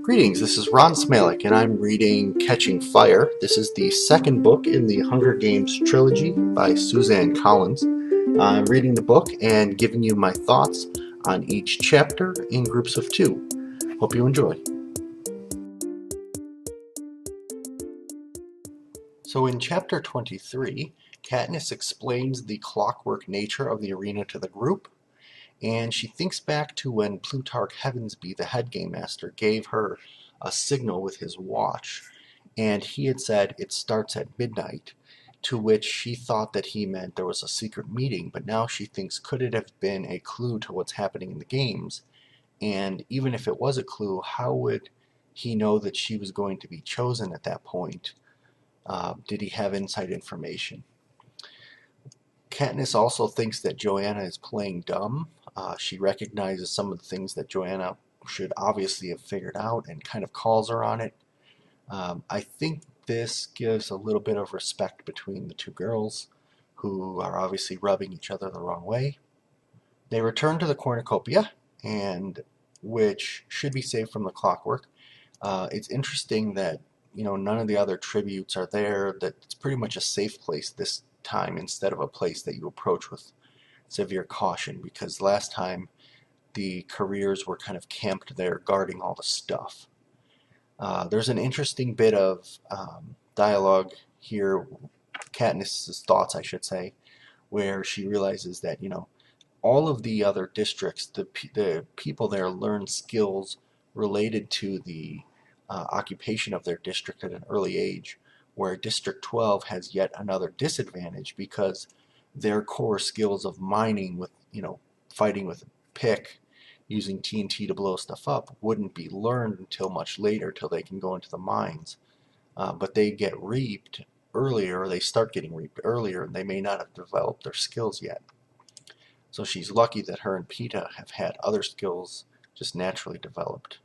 Greetings, this is Ron Smalek, and I'm reading Catching Fire. This is the second book in the Hunger Games trilogy by Suzanne Collins. I'm reading the book and giving you my thoughts on each chapter in groups of two. Hope you enjoy. So in chapter 23, Katniss explains the clockwork nature of the arena to the group, and she thinks back to when Plutarch Heavensbee, the head game master, gave her a signal with his watch, and he had said it starts at midnight, to which she thought that he meant there was a secret meeting, but now she thinks, could it have been a clue to what's happening in the games? And even if it was a clue, how would he know that she was going to be chosen at that point? Did he have inside information? Katniss also thinks that Joanna is playing dumb. She recognizes some of the things that Joanna should obviously have figured out and kind of calls her on it. I think this gives a little bit of respect between the two girls, who are obviously rubbing each other the wrong way. They return to the cornucopia, and which should be saved from the clockwork. It's interesting that none of the other tributes are there. That it's pretty much a safe place this time instead of a place that you approach with severe caution, because last time the careers were kind of camped there guarding all the stuff. There's an interesting bit of dialogue here, Katniss's thoughts, I should say, where she realizes that all of the other districts, the people there learn skills related to the occupation of their district at an early age, where District 12 has yet another disadvantage because their core skills of mining with, fighting with a pick, using TNT to blow stuff up, wouldn't be learned until much later, till they can go into the mines. But they get reaped earlier, or they start getting reaped earlier, and they may not have developed their skills yet. So she's lucky that her and Peeta have had other skills just naturally developed.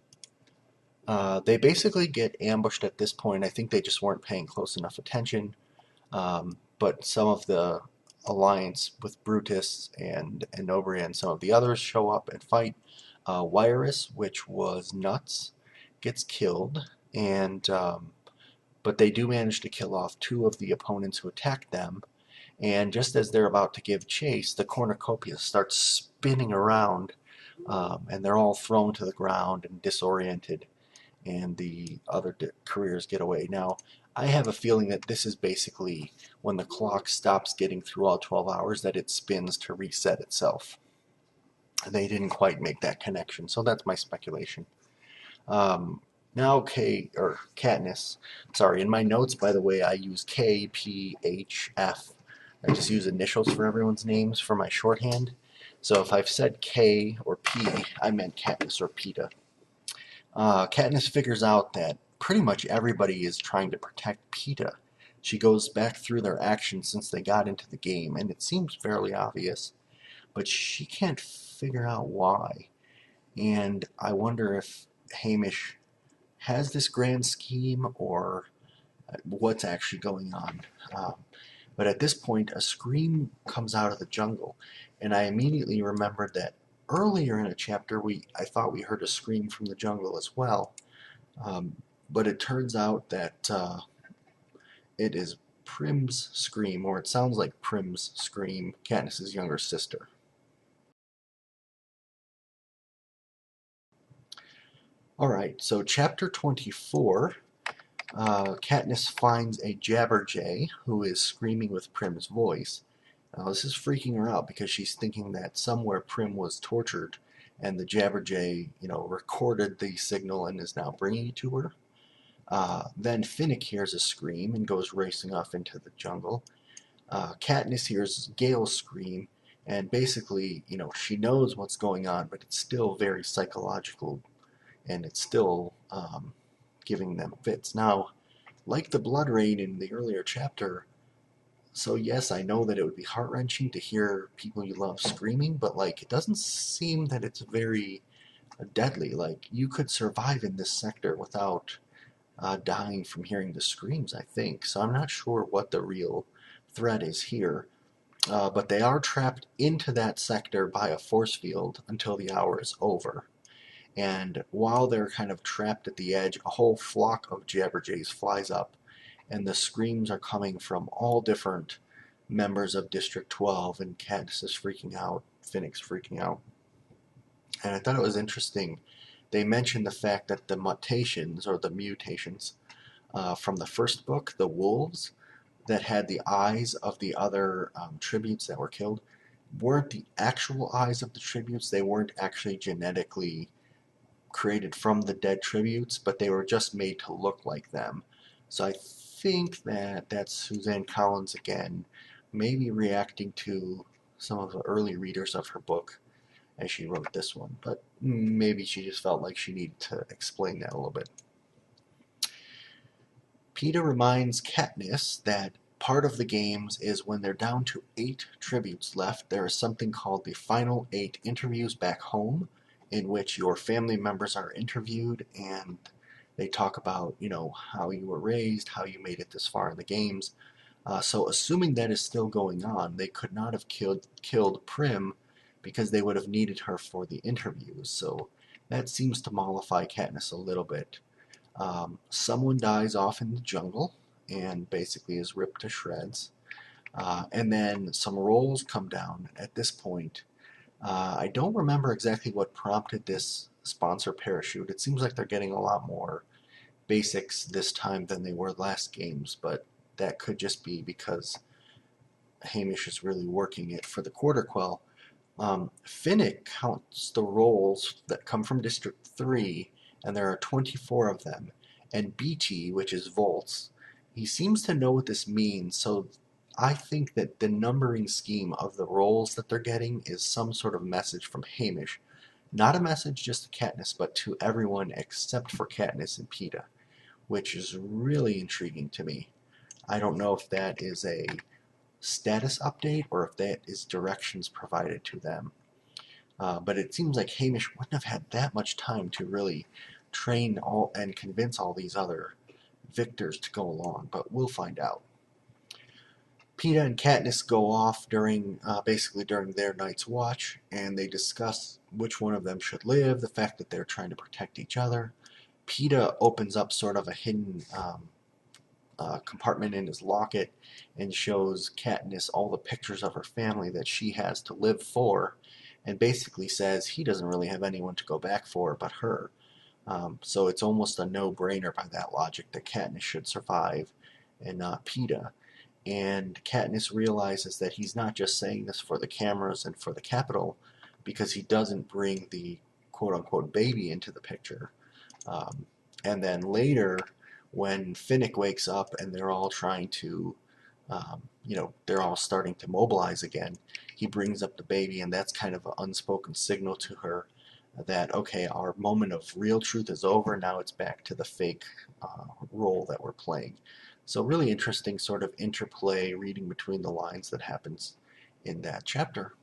They basically get ambushed at this point. I think they just weren't paying close enough attention. But some of the alliance with Brutus and Enobria and some of the others show up and fight. Wirus, which was nuts, gets killed, and but they do manage to kill off two of the opponents who attacked them. And just as they're about to give chase, the cornucopia starts spinning around, and they're all thrown to the ground and disoriented, and the other careers get away. Now, I have a feeling that this is basically when the clock stops getting through all 12 hours, that it spins to reset itself. They didn't quite make that connection, so that's my speculation. Now, Katniss. Sorry, in my notes, by the way, I use K, P, H, F. I just use initials for everyone's names for my shorthand. So if I've said K or P, I meant Katniss or Peeta. Katniss figures out that pretty much everybody is trying to protect Peeta. She goes back through their actions since they got into the game, and it seems fairly obvious, but she can't figure out why. And I wonder if Hamish has this grand scheme, or what's actually going on. But at this point, a scream comes out of the jungle, and I immediately remembered that earlier in a chapter I thought we heard a scream from the jungle as well. But it turns out that it is Prim's scream, or it sounds like Prim's scream, Katniss's younger sister. Alright, so chapter 24, Katniss finds a Jabberjay who is screaming with Prim's voice. Now this is freaking her out because she's thinking that somewhere Prim was tortured, and the Jabberjay, recorded the signal and is now bringing it to her. Then Finnick hears a scream and goes racing off into the jungle. Katniss hears Gale scream, and basically, she knows what's going on, but it's still very psychological, and it's still giving them fits. Now, like the blood rain in the earlier chapter, so yes, I know that it would be heart-wrenching to hear people you love screaming, but it doesn't seem that it's very deadly. You could survive in this sector without dying from hearing the screams, I think. So I'm not sure what the real threat is here. But they are trapped into that sector by a force field until the hour is over. And while they're kind of trapped at the edge, a whole flock of Jabberjays flies up, and the screams are coming from all different members of District 12, and Katniss is freaking out, Finnick's freaking out. And I thought it was interesting. They mentioned the fact that the mutations, or the mutations, from the first book, the wolves, that had the eyes of the other tributes that were killed, weren't the actual eyes of the tributes. They weren't actually genetically created from the dead tributes, but they were just made to look like them. So I think that that's Suzanne Collins again, maybe reacting to some of the early readers of her book as she wrote this one, but maybe she just felt like she needed to explain that a little bit. Peeta reminds Katniss that part of the games is when they're down to 8 tributes left, there is something called the Final 8 Interviews Back Home, in which your family members are interviewed and they talk about, how you were raised, how you made it this far in the games. So assuming that is still going on, they could not have killed Prim because they would have needed her for the interviews. So that seems to mollify Katniss a little bit. Someone dies off in the jungle and basically is ripped to shreds. And then some rolls come down at this point. I don't remember exactly what prompted this sponsor parachute. It seems like they're getting a lot more basics this time than they were last games, but that could just be because Hamish is really working it for the Quarter Quell. Finnick counts the rolls that come from District 3, and there are 24 of them. And BT, which is volts, he seems to know what this means, so I think that the numbering scheme of the rolls that they're getting is some sort of message from Hamish. Not a message just to Katniss, but to everyone except for Katniss and Peeta, which is really intriguing to me. I don't know if that is a status update or if that is directions provided to them. But it seems like Hamish wouldn't have had that much time to really train all and convince all these other victors to go along, but we'll find out. Peeta and Katniss go off basically during their night's watch, and they discuss which one of them should live, the fact that they're trying to protect each other. Peeta opens up sort of a hidden compartment in his locket and shows Katniss all the pictures of her family that she has to live for, and basically says he doesn't really have anyone to go back for but her. So it's almost a no-brainer by that logic that Katniss should survive and not Peeta. And Katniss realizes that he's not just saying this for the cameras and for the Capitol, because he doesn't bring the quote-unquote baby into the picture. And then later, when Finnick wakes up and they're all trying to, they're all starting to mobilize again, he brings up the baby, and that's kind of an unspoken signal to her that, okay, our moment of real truth is over, now it's back to the fake role that we're playing. So really interesting sort of interplay, reading between the lines that happens in that chapter.